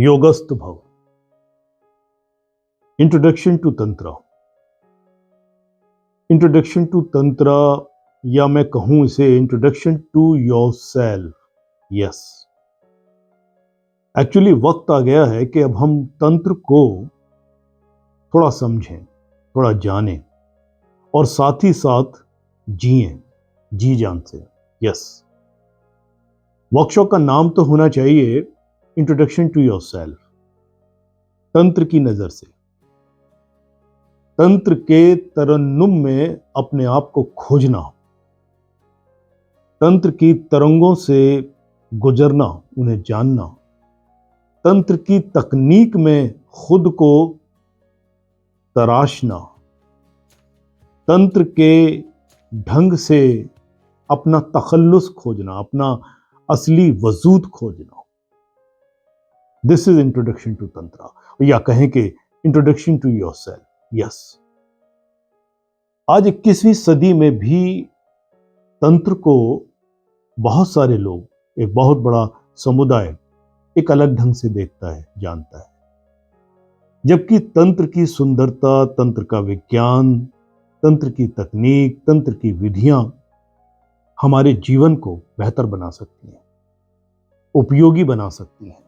योगस्थ भव। Introduction to tantra. Introduction to tantra, या मैं कहूं इसे introduction to yourself. Yes, actually वक्त आ गया है कि अब हम तंत्र को थोड़ा समझें, थोड़ा जानें और साथ ही साथ जिएं, जी जान से। यस, वर्कशॉप का नाम तो होना चाहिए इंट्रोडक्शन टू योरसेल्फ, तंत्र की नजर से। तंत्र के तरन्नुम में अपने आप को खोजना, तंत्र की तरंगों से गुजरना, उन्हें जानना, तंत्र की तकनीक में खुद को तराशना, तंत्र के ढंग से अपना तखल्लुस खोजना, अपना असली वजूद खोजना। This is introduction to tantra, या कहें कि इंट्रोडक्शन टू योरसेल्फ। यस, आज 21वीं सदी में भी तंत्र को बहुत सारे लोग, एक बहुत बड़ा समुदाय एक अलग ढंग से देखता है, जानता है। जबकि तंत्र की सुंदरता, तंत्र का विज्ञान, तंत्र की तकनीक, तंत्र की विधियां हमारे जीवन को बेहतर बना सकती हैं, उपयोगी बना सकती हैं,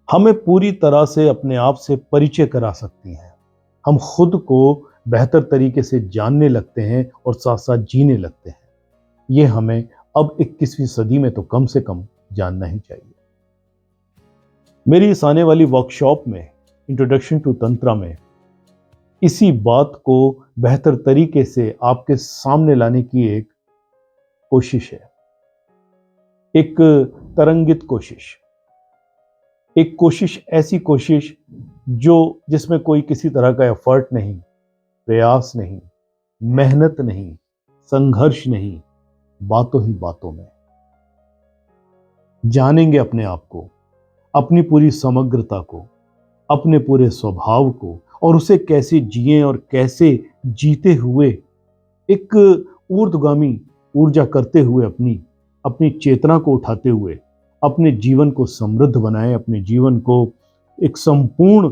हमें पूरी तरह से अपने आप से परिचय करा सकती हैं। हम खुद को बेहतर तरीके से जानने लगते हैं और साथ साथ जीने लगते हैं। ये हमें अब 21वीं सदी में तो कम से कम जानना ही चाहिए। मेरी इस आने वाली वर्कशॉप में इंट्रोडक्शन टू तंत्र में इसी बात को बेहतर तरीके से आपके सामने लाने की एक कोशिश है, एक तरंगित कोशिश, एक कोशिश, ऐसी कोशिश जिसमें कोई किसी तरह का एफर्ट नहीं, प्रयास नहीं, मेहनत नहीं, संघर्ष नहीं, बातों ही बातों में जानेंगे अपने आप को, अपनी पूरी समग्रता को, अपने पूरे स्वभाव को, और उसे कैसे जिएं और कैसे जीते हुए एक ऊर्ध्वगामी ऊर्जा करते हुए, अपनी चेतना को उठाते हुए अपने जीवन को समृद्ध बनाएं, अपने जीवन को एक संपूर्ण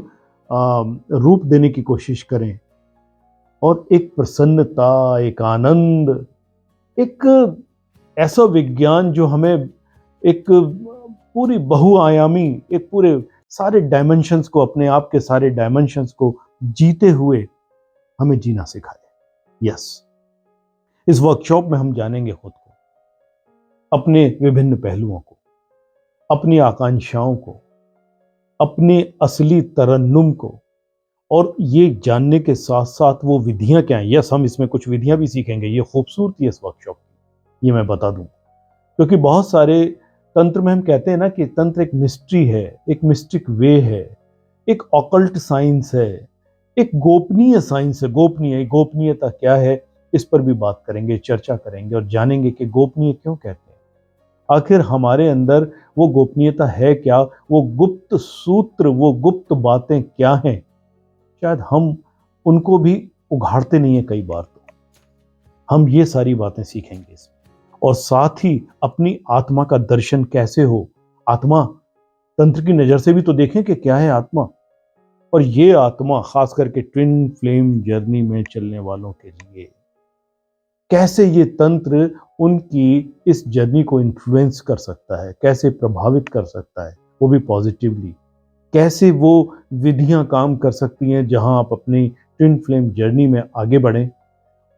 रूप देने की कोशिश करें, और एक प्रसन्नता, एक आनंद, एक ऐसा विज्ञान जो हमें एक पूरी बहुआयामी, एक पूरे सारे डायमेंशंस को, अपने आप के सारे डायमेंशंस को जीते हुए हमें जीना सिखाए। यस, इस वर्कशॉप में हम जानेंगे खुद को, अपने विभिन्न पहलुओं को, अपनी आकांक्षाओं को, अपने असली तरन्नुम को, और ये जानने के साथ साथ वो विधियां क्या हैं। यस, हम इसमें कुछ विधियां भी सीखेंगे। ये खूबसूरती है इस वर्कशॉप की, ये मैं बता दूं, क्योंकि बहुत सारे तंत्र में हम कहते हैं ना कि तंत्र एक मिस्ट्री है, एक मिस्टिक वे है, एक ऑकल्ट साइंस है, एक गोपनीय साइंस है। गोपनीयता क्या है, इस पर भी बात करेंगे, चर्चा करेंगे और जानेंगे कि गोपनीय क्यों कहते हैं, आखिर हमारे अंदर वो गोपनीयता है क्या, वो गुप्त सूत्र, वो गुप्त बातें क्या हैं। शायद हम उनको भी उघाड़ते नहीं है कई बार। तो हम ये सारी बातें सीखेंगे इसमें, और साथ ही अपनी आत्मा का दर्शन कैसे हो। आत्मा तंत्र की नजर से भी तो देखें कि क्या है आत्मा, और ये आत्मा खास करके ट्विन फ्लेम जर्नी में चलने वालों के लिए कैसे ये तंत्र उनकी इस जर्नी को इन्फ्लुएंस कर सकता है, कैसे प्रभावित कर सकता है, वो भी पॉजिटिवली। कैसे वो विधियां काम कर सकती हैं जहां आप अपनी ट्विन फ्लेम जर्नी में आगे बढ़ें,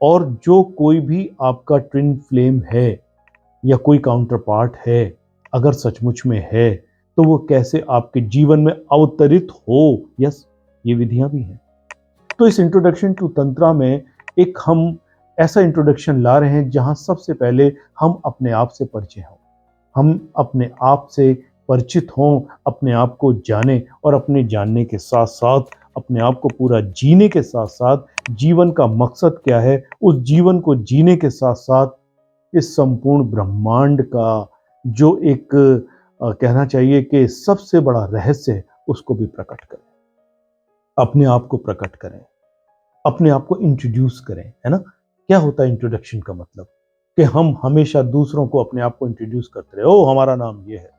और जो कोई भी आपका ट्विन फ्लेम है या कोई काउंटर पार्ट है, अगर सचमुच में है, तो वो कैसे आपके जीवन में अवतरित हो। यस, ये विधियां भी हैं। तो इस इंट्रोडक्शन टू तंत्रा में एक हम ऐसा इंट्रोडक्शन ला रहे हैं जहां सबसे पहले हम अपने आप से परिचय हों, हम अपने आप से परिचित हों, अपने आप को जानें, और अपने जानने के साथ साथ अपने आप को पूरा जीने के साथ साथ जीवन का मकसद क्या है, उस जीवन को जीने के साथ साथ इस संपूर्ण ब्रह्मांड का जो एक कहना चाहिए कि सबसे बड़ा रहस्य है, उसको भी प्रकट करें, अपने आप को प्रकट करें, अपने आप को इंट्रोड्यूस करें। है ना, क्या होता है इंट्रोडक्शन का मतलब, कि हम हमेशा दूसरों को अपने आप को इंट्रोड्यूस करते रहे। ओ, हमारा नाम ये है,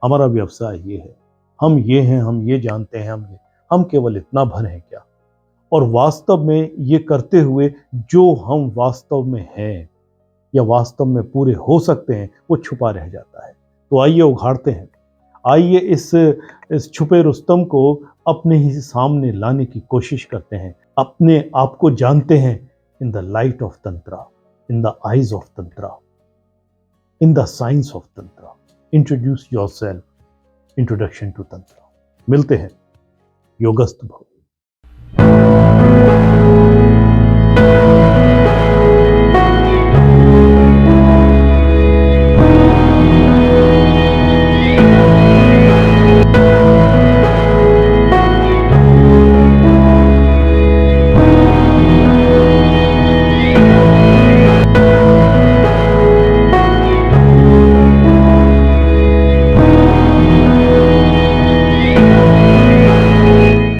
हमारा व्यवसाय ये है, हम ये हैं, हम ये जानते हैं, हम केवल इतना भर हैं क्या? और वास्तव में ये करते हुए जो हम वास्तव में हैं या वास्तव में पूरे हो सकते हैं, वो छुपा रह जाता है। तो आइए उघाड़ते हैं, आइए इस छुपे रुस्तम को अपने ही सामने लाने की कोशिश करते हैं, अपने आप को जानते हैं in the light of tantra, in the eyes of tantra, in the science of tantra. Introduce yourself, introduction to tantra. मिलते हैं, योगस्थ भव।